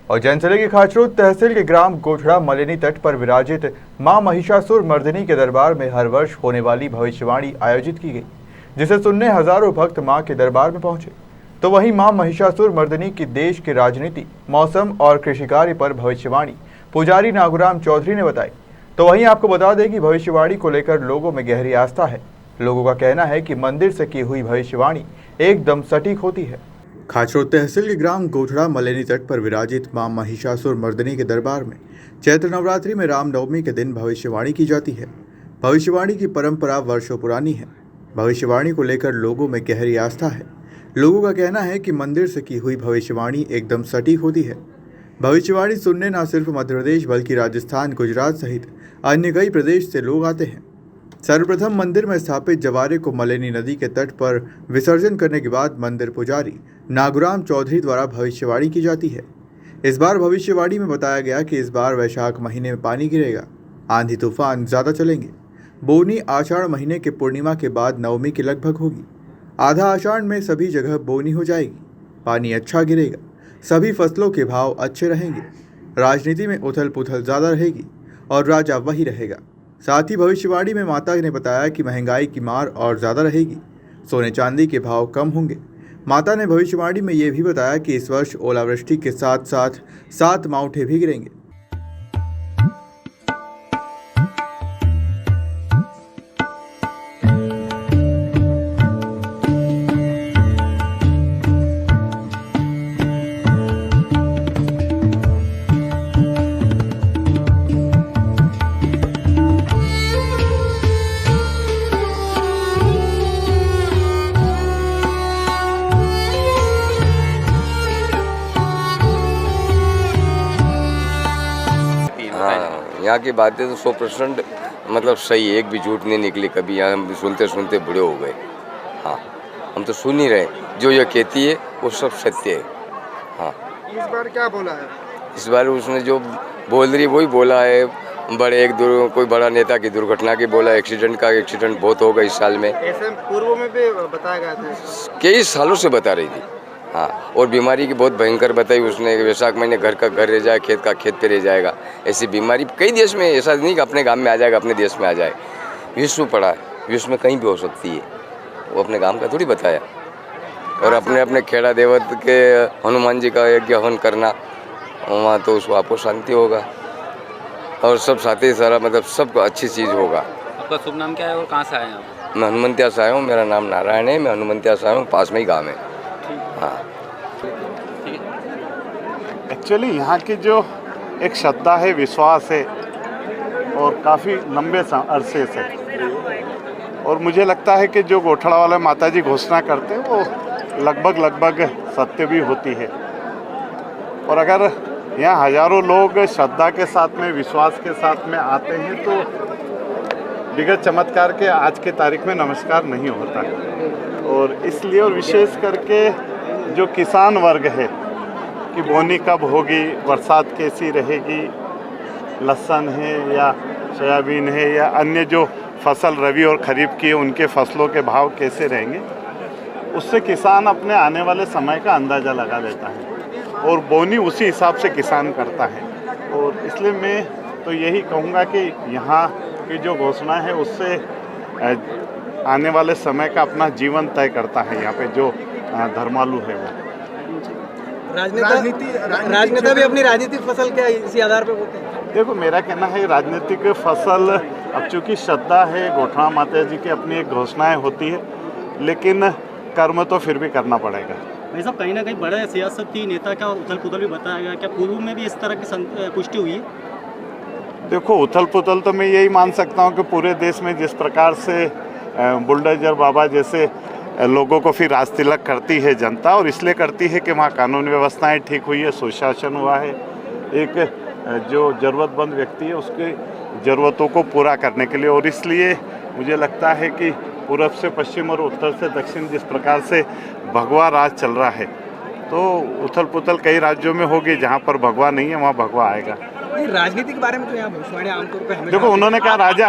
और जैन जिले के खाचरोद तहसील के ग्राम गोठड़ा मलिनी तट पर विराजित मां महिषासुर मर्दिनी के दरबार में हर वर्ष होने वाली भविष्यवाणी आयोजित की गई, जिसे सुनने हजारों भक्त मां के दरबार में पहुंचे। तो वहीं मां महिषासुर मर्दिनी की देश की राजनीति, मौसम और कृषि कार्य पर भविष्यवाणी पुजारी नागुराम चौधरी ने बताई। तो वहीं आपको बता दें कि भविष्यवाणी को लेकर लोगों में गहरी आस्था है। लोगों का कहना है कि मंदिर से की हुई भविष्यवाणी एकदम सटीक होती है। खाचरोद तहसील के ग्राम गोठड़ा मलिनी तट पर विराजित मां महिषासुर मर्दिनी के दरबार में चैत्र नवरात्रि में रामनवमी के दिन भविष्यवाणी की जाती है। भविष्यवाणी की परंपरा वर्षों पुरानी है। भविष्यवाणी को लेकर लोगों में गहरी आस्था है। लोगों का कहना है कि मंदिर से की हुई भविष्यवाणी एकदम सटीक होती है। भविष्यवाणी सुनने न सिर्फ मध्य प्रदेश बल्कि राजस्थान, गुजरात सहित अन्य कई प्रदेश से लोग आते हैं। सर्वप्रथम मंदिर में स्थापित जवारे को मलिनी नदी के तट पर विसर्जन करने के बाद मंदिर पुजारी नागुराम चौधरी द्वारा भविष्यवाणी की जाती है। इस बार भविष्यवाणी में बताया गया कि इस बार वैशाख महीने में पानी गिरेगा, आंधी तूफान ज़्यादा चलेंगे। बोनी आषाढ़ महीने के पूर्णिमा के बाद नवमी के लगभग होगी। आधा आषाढ़ में सभी जगह बोनी हो जाएगी, पानी अच्छा गिरेगा, सभी फसलों के भाव अच्छे रहेंगे। राजनीति में उथल पुथल ज़्यादा रहेगी और राजा वही रहेगा। साथ ही भविष्यवाणी में माता ने बताया कि महंगाई की मार और ज़्यादा रहेगी, सोने चांदी के भाव कम होंगे। माता ने भविष्यवाणी में ये भी बताया कि इस वर्ष ओलावृष्टि के साथ साथ 7 मावठे भी गिरेंगे। यहाँ की बातें तो 100% मतलब सही, एक भी झूठ नहीं निकली कभी। यहाँ हम सुनते सुनते बूढ़े हो गए। हाँ, हम तो सुन ही रहे, जो ये कहती है वो सब सत्य है। हाँ, इस बार क्या बोला है? इस बार उसने जो बोल रही वही बोला है। बड़े कोई बड़ा नेता की दुर्घटना की बोला, एक्सीडेंट बहुत होगा इस साल में। ऐसे पूर्व में भी बताया गया था, कई सालों से बता रही थी। हाँ, और बीमारी की बहुत भयंकर बताई उसने कि वैशाख महीने घर का घर रह जाए, खेत का खेत पे रह जाएगा। ऐसी बीमारी कई देश में, ऐसा नहीं कि अपने गांव में आ जाएगा, अपने देश में आ जाए। विश्व पड़ा है, विश्व में कहीं भी हो सकती है। वो अपने गांव का थोड़ी बताया। और अपने खेड़ा देवत के हनुमान जी का यज्ञ हवन करना, वहाँ तो उसको आपको शांति होगा और सब साथी सारा मतलब सब अच्छी चीज़ होगा। आपका शुभ नाम क्या है और कहाँ से आए हैं आप? मैं हनुमंतिया से आया हूँ, मेरा नाम नारायण है। मैं हनुमंतिया से आया हूँ, पास में ही गाँव है। हाँ, एक्चुअली यहाँ की जो एक श्रद्धा है, विश्वास है और काफ़ी लंबे अरसे से, और मुझे लगता है कि जो गोठड़ा वाले माता जी घोषणा करते हैं वो लगभग सत्य भी होती है। और अगर यहाँ हजारों लोग श्रद्धा के साथ में, विश्वास के साथ में आते हैं तो बिगड़ चमत्कार के आज के तारीख में नमस्कार नहीं होता है। और इसलिए और विशेष करके जो किसान वर्ग है कि बोनी कब होगी, बरसात कैसी रहेगी, लहसुन है या सोयाबीन है या अन्य जो फसल रबी और खरीफ की है उनके फसलों के भाव कैसे रहेंगे, उससे किसान अपने आने वाले समय का अंदाज़ा लगा लेता है और बोनी उसी हिसाब से किसान करता है। और इसलिए मैं तो यही कहूँगा कि यहाँ की जो घोषणा है उससे आने वाले समय का अपना जीवन तय करता है। यहाँ पे जो धर्मालु है वो राजनेता भी अपनी राजनीतिक फसल क्या इसी आधार पे बोलते हैं? देखो, मेरा कहना है राजनीतिक फसल, अब चूँकि श्रद्धा है, गोठड़ा माता जी की अपनी एक घोषणाएं होती है, लेकिन कर्म तो फिर भी करना पड़ेगा। भाई साहब, कहीं ना कहीं बड़े सियासती नेता का उथल पुथल भी बताया गया, क्या पूर्व में भी इस तरह की पुष्टि हुई है? देखो, उथल पुथल तो मैं यही मान सकता हूँ कि पूरे देश में जिस प्रकार से बुलडोजर बाबा जैसे लोगों को फिर राज तिलक करती है जनता, और इसलिए करती है कि वहाँ कानून व्यवस्थाएं ठीक हुई है, सुशासन हुआ है, एक जो ज़रूरतमंद व्यक्ति है उसकी ज़रूरतों को पूरा करने के लिए। और इसलिए मुझे लगता है कि पूरब से पश्चिम और उत्तर से दक्षिण जिस प्रकार से भगवा राज चल रहा है, तो उथल पुथल कई राज्यों में होगी। जहाँ पर भगवा नहीं है वहाँ भगवा आएगा। राजनीति के बारे में तो यहाँ भविष्यवाणी आमतौर पे देखो, उन्होंने कहा राजा,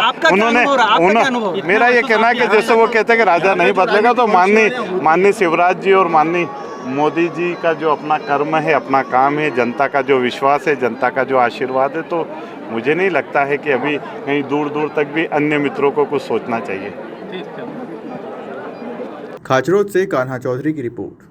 मेरा ये कहना है कि जैसे वो कहते हैं कि राजा नहीं बदलेगा, तो माननीय शिवराज जी और माननीय मोदी जी का जो अपना कर्म है, अपना काम है, जनता का जो विश्वास है, जनता का जो आशीर्वाद है, तो मुझे नहीं लगता है कि अभी कहीं दूर दूर तक भी अन्य मित्रों को कुछ सोचना चाहिए। खाचरोद से कान्हा चौधरी की रिपोर्ट।